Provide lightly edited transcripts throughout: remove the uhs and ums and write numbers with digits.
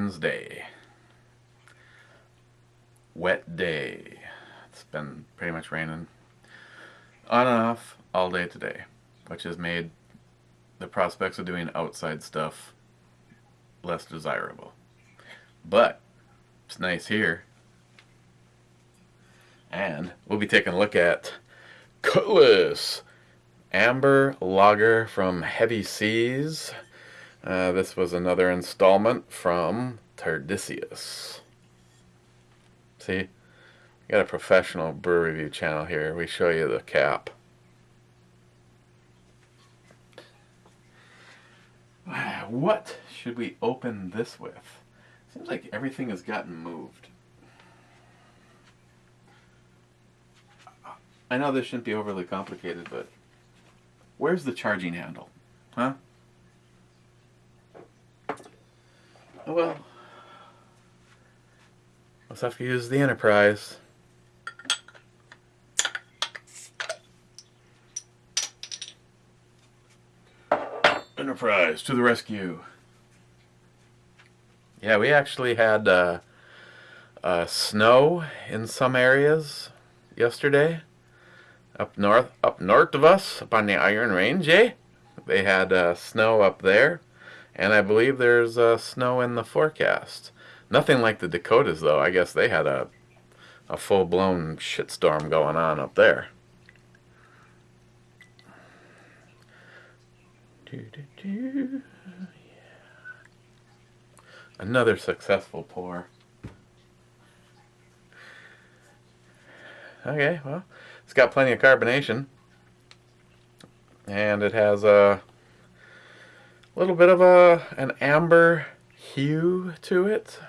Wednesday. Wet day. It's been pretty much raining on and off all day today, which has made the prospects of doing outside stuff less desirable. But it's nice here. And we'll be taking a look at Cutlass Amber Lager from Heavy Seas. This was another installment from Tardisius. See, we got a professional brew review channel here. We show you the cap. What should we open this with? Seems like everything has gotten moved. I know this shouldn't be overly complicated, but where's the charging handle? Huh? Well, let's have to use the Enterprise. Enterprise to the rescue. Yeah, we actually had snow in some areas yesterday. Up north of us, up on the Iron Range, eh? They had snow up there, and I believe there's snow in the forecast. Nothing like the Dakotas, though. I guess they had a full-blown shitstorm going on up there. Yeah. Another successful pour. Okay, well, it's got plenty of carbonation, and it has a little bit of an amber hue to it.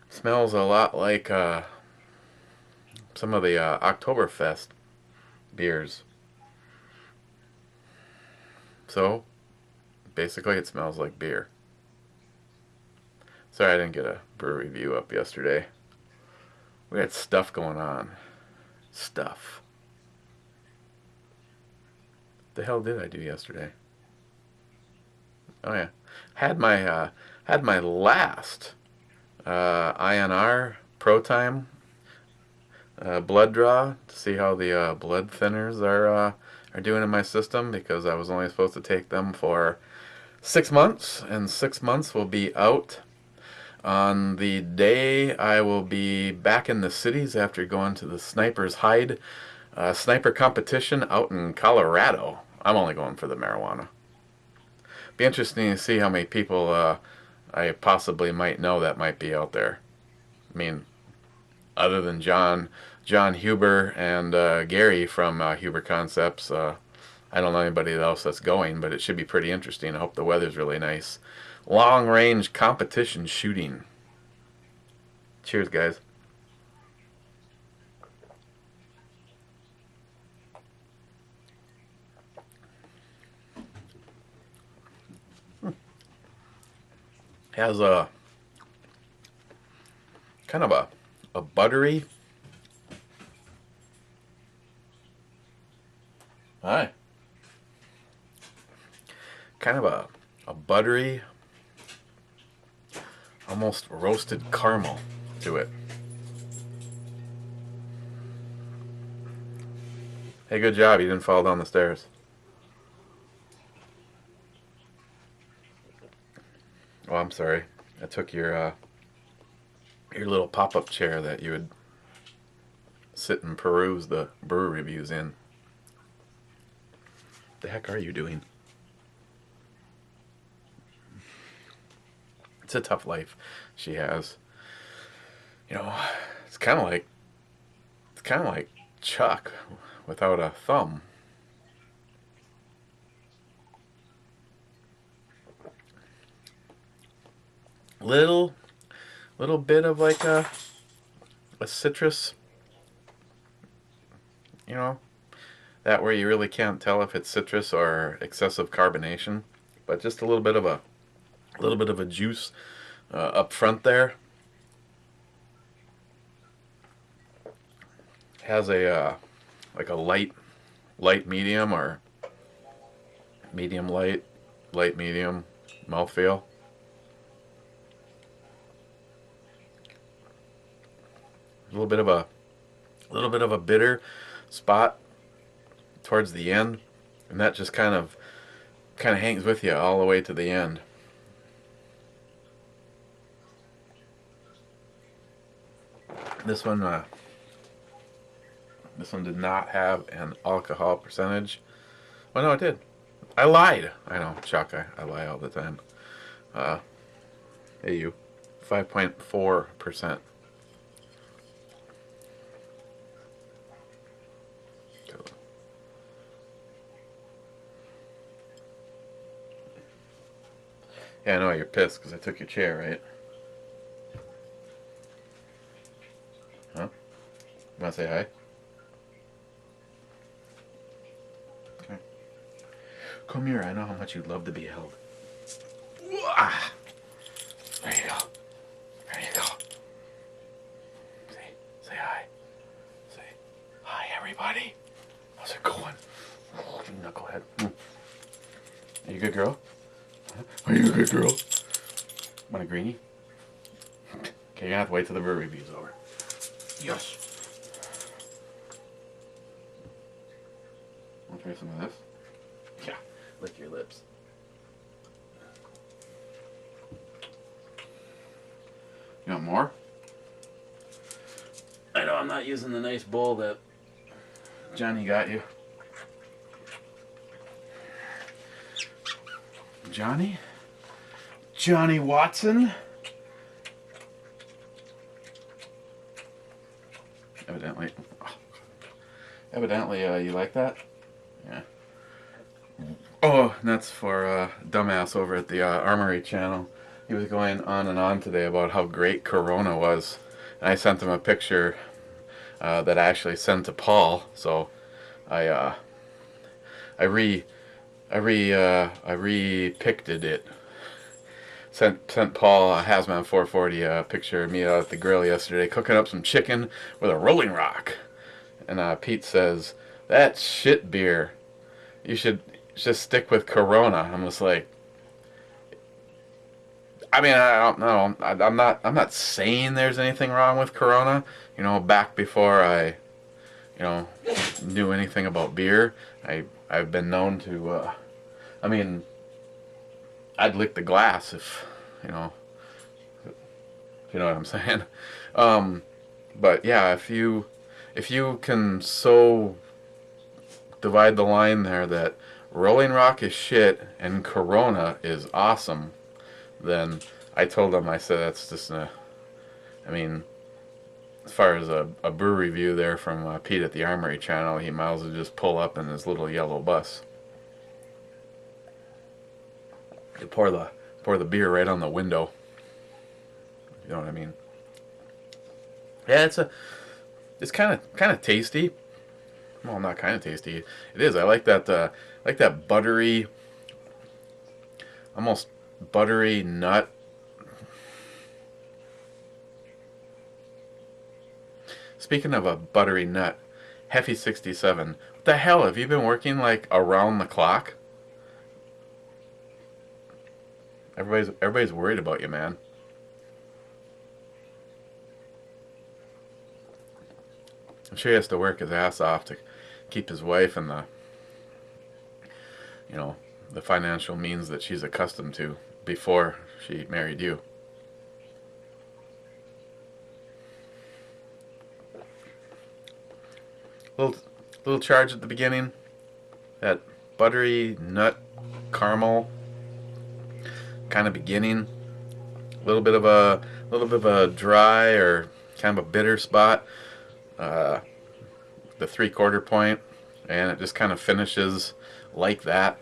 Smells a lot like some of the Oktoberfest beers. So, basically it smells like beer. Sorry I didn't get a brew review up yesterday. We had stuff going on. Stuff. What the hell did I do yesterday? Oh yeah. Had my last INR Pro Time blood draw to see how the blood thinners are doing in my system, because I was only supposed to take them for 6 months, and 6 months will be out on the day I will be back in the cities after going to the Sniper's Hide sniper competition out in Colorado. I'm only going for the marijuana. Be interesting to see how many people I possibly might know that might be out there. I mean, other than John Huber and Gary from Huber Concepts, I don't know anybody else that's going, but it should be pretty interesting. I hope the weather's really nice. Long range competition shooting. Cheers, guys. Has a kind of a buttery. Hi. Kind of a buttery, almost roasted caramel to it. Hey, good job. You didn't fall down the stairs. Oh, I'm sorry. I took your little pop-up chair that you would sit and peruse the brew reviews in. What the heck are you doing? It's a tough life she has. You know, it's kind of like Chuck without a thumb. Little bit of like a citrus, you know, that where you really can't tell if it's citrus or excessive carbonation, but just a little bit of a juice up front there. Has a like a light medium, or medium light, light medium mouthfeel. A little bit of a bitter spot towards the end, and that just kind of hangs with you all the way to the end. This one did not have an alcohol percentage. Well, no, it did. I lied. I know, Chuck. I lie all the time. Hey, you. 5.4%. Yeah, I know you're pissed because I took your chair, right? Huh? You want to say hi? Okay. Come here. I know how much you'd love to be held. Ah! There you go. There you go. Say hi. Say hi, everybody. How's it going? Oh, you knucklehead. Are you a good girl? Are you a good girl? Want a greenie? Okay, you're gonna have to wait till the brew review's over. Yes. Want to try some of this? Yeah. Lick your lips. You want more? I know I'm not using the nice bowl that Johnny got you. Johnny? Johnny Watson? Evidently, you like that? Yeah. Oh, and that's for dumbass over at the Armory channel. He was going on and on today about how great Corona was. And I sent him a picture that I actually sent to Paul. So I re-picted it. Sent Paul a Hazmat 440 picture of me out at the grill yesterday cooking up some chicken with a Rolling Rock. And Pete says, "That's shit beer. You should just stick with Corona." I'm just like, I mean, I don't know. I'm not saying there's anything wrong with Corona. You know, back before I, knew anything about beer, I've been known to. I mean, I'd lick the glass if you know what I'm saying. But yeah, if you can so divide the line there that Rolling Rock is shit and Corona is awesome, then I told him, I said, that's just I mean, as far as a brew review there from Pete at the Armory channel, he might as well just pull up in his little yellow bus. You pour the beer right on the window. You know what I mean? Yeah, it's kind of tasty. Well, not kind of tasty. It is. I like that buttery, almost buttery nut. Speaking of a buttery nut, Heffy 67. What the hell? Have you been working like around the clock? Everybody's worried about you, man. I'm sure he has to work his ass off to keep his wife and the financial means that she's accustomed to before she married you. Little charge at the beginning. That buttery nut caramel kind of beginning. A little bit of a dry or kind of a bitter spot. The 3/4 point, and it just kind of finishes like that.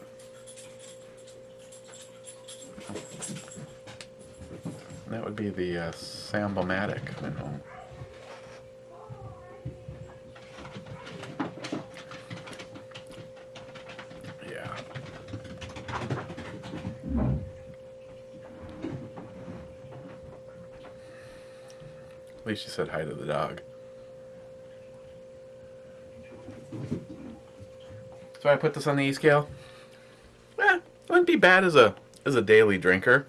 That would be the Sambomatic. Yeah. At least you said hi to the dog. So I put this on the E scale. be bad as a daily drinker.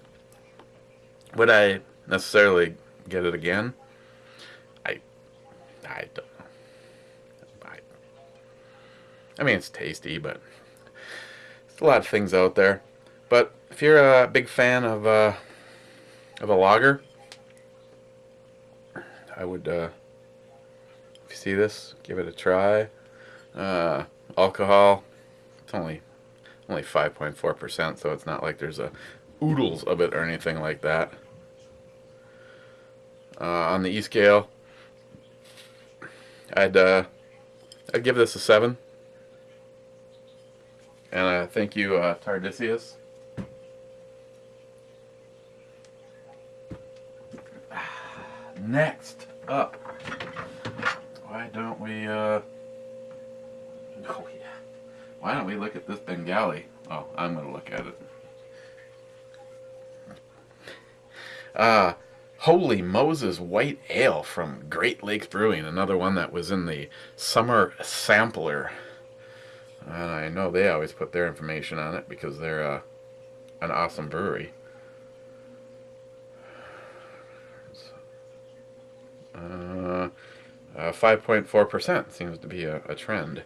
Would I necessarily get it again? I I don't know. I mean, it's tasty, but there's a lot of things out there. But if you're a big fan of a lager, I would, if you see this, give it a try. Alcohol, it's only 5.4%, so it's not like there's a oodles of it or anything like that. On the E scale, I'd give this a 7. And thank you, Tardisius. Next up, why don't we why don't we look at this Bengali? Oh, I'm gonna look at it. Holy Moses White Ale from Great Lakes Brewing, another one that was in the summer sampler. And I know they always put their information on it because they're an awesome brewery. 5.4% seems to be a trend.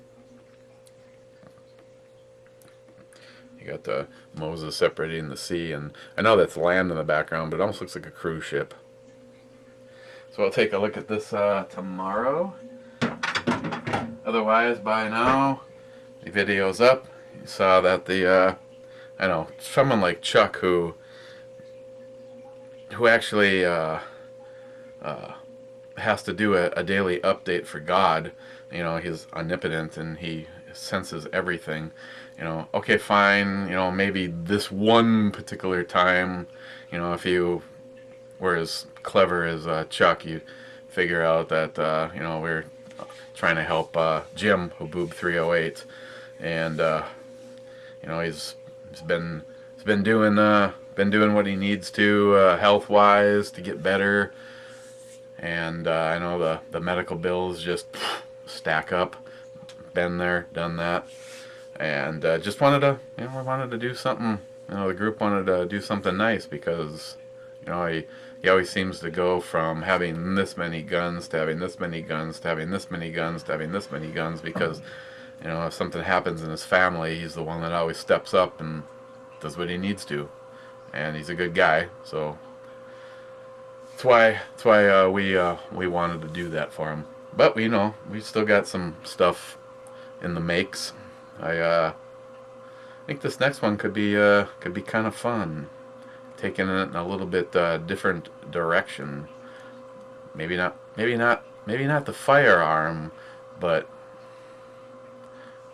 You got the Moses separating the sea, and I know that's land in the background, but it almost looks like a cruise ship. So I'll take a look at this tomorrow. Otherwise, by now, the video's up. You saw that the, I know, someone like Chuck who actually has to do a daily update for God. You know, he's omnipotent and he senses everything. You know, okay, fine, you know, maybe this one particular time, you know, if you were as clever as Chuck, you figure out that, you know, we're trying to help Jim, who boobed 308, and, you know, he's been doing what he needs to, health-wise, to get better. And I know the medical bills just stack up. Been there, done that, and just wanted to, you know, we wanted to do something. You know, the group wanted to do something nice because, you know, he always seems to go from having this many guns to having this many guns to having this many guns to having this many guns because, you know, if something happens in his family, he's the one that always steps up and does what he needs to, and he's a good guy, so. That's why we wanted to do that for him. But we know we still got some stuff in the makes. I think this next one could be kind of fun, taking it in a little bit different direction. Maybe not the firearm, but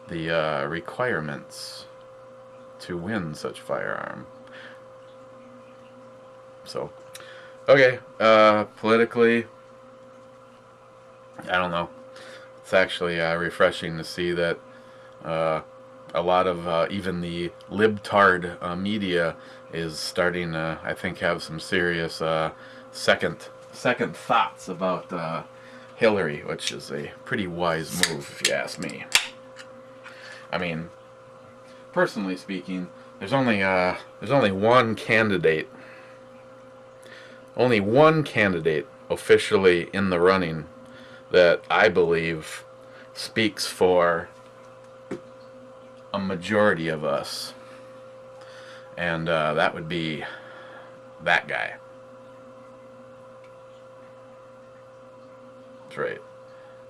the requirements to win such firearm. So. Okay, politically, I don't know. It's actually refreshing to see that a lot of even the libtard media is starting to, I think, have some serious second thoughts about Hillary, which is a pretty wise move, if you ask me. I mean, personally speaking, there's only one candidate. Only one candidate officially in the running that I believe speaks for a majority of us. And that would be that guy. That's right.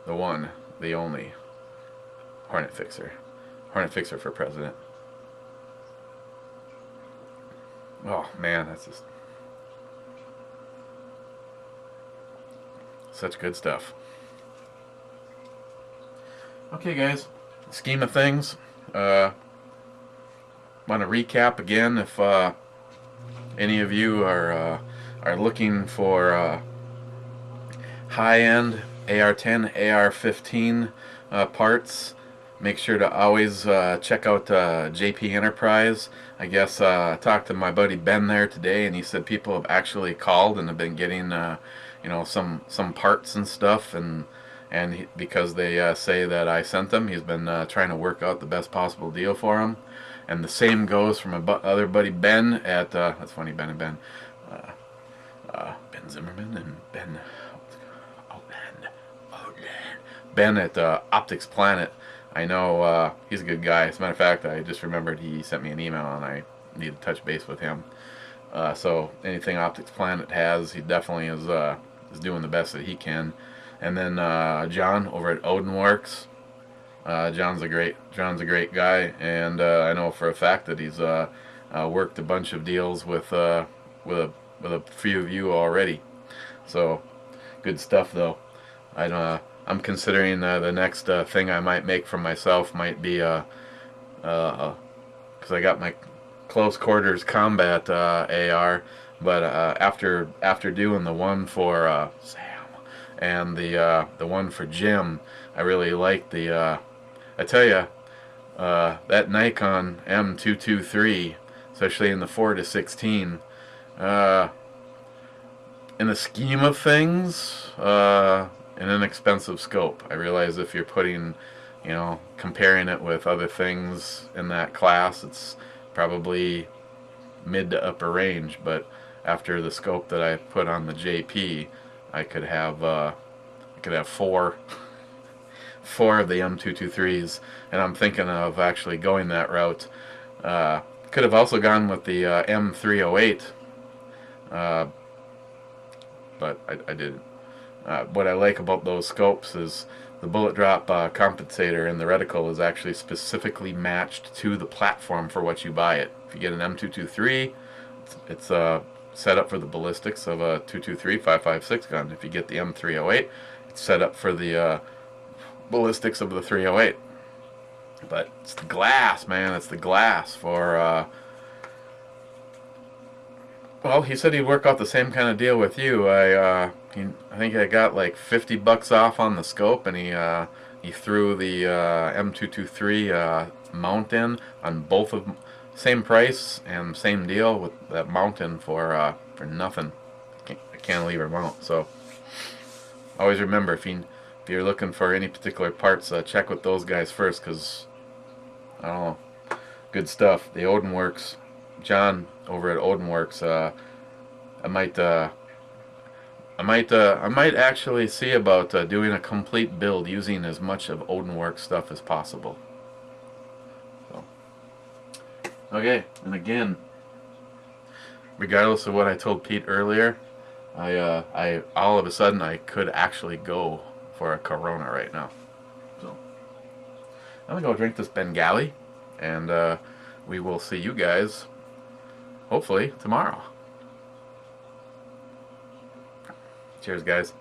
The one, the only Hornet Fixer. Hornet Fixer for president. Oh, man, that's just such good stuff. Okay, guys. Scheme of things. Want to recap again if any of you are looking for high-end AR-10, AR-15 parts. Make sure to always check out JP Enterprise. I guess I talked to my buddy Ben there today, and he said people have actually called and have been getting you know, some parts and stuff, and because they say that I sent them, he's been trying to work out the best possible deal for them. And the same goes for my other buddy Ben at, that's funny, Ben and Ben. Ben Zimmerman and Ben, oh man, oh man. Ben at Optics Planet. I know he's a good guy. As a matter of fact, I just remembered he sent me an email and I need to touch base with him. So anything Optics Planet has, he definitely is doing the best that he can. And then John over at Odinworks. John's a great guy, and I know for a fact that he's worked a bunch of deals with a few of you already. So good stuff though. I'm considering the next thing I might make for myself might be because I got my close quarters combat AR, but after doing the one for Sam and the one for Jim, I really like the I tell you, that Nikon M223, especially in the 4-16, in the scheme of things, an inexpensive scope. I realize if you're putting, comparing it with other things in that class, it's probably mid to upper range. But after the scope that I put on the JP, I could have four of the M223s, and I'm thinking of actually going that route. Could have also gone with the M308, but I didn't. What I like about those scopes is the bullet drop compensator in the reticle is actually specifically matched to the platform for what you buy it. If you get an M223, it's set up for the ballistics of a 223 5.56 gun. If you get the M308, it's set up for the ballistics of the 308. But it's the glass, man. It's the glass for well, he said he'd work out the same kind of deal with you. I think I got like $50 off on the scope, and he threw the M223 mount in on both of them. Same price and same deal with that mount in for nothing. I can't leave her mount. So always remember, if you're looking for any particular parts, check with those guys first, because I don't know, good stuff. The Odinworks, John over at Odinworks. I might actually see about doing a complete build using as much of Odinworks stuff as possible. So, okay, and again, regardless of what I told Pete earlier, I all of a sudden I could actually go for a Corona right now. So I'm gonna go drink this Bengali, and we will see you guys hopefully tomorrow. Cheers, guys.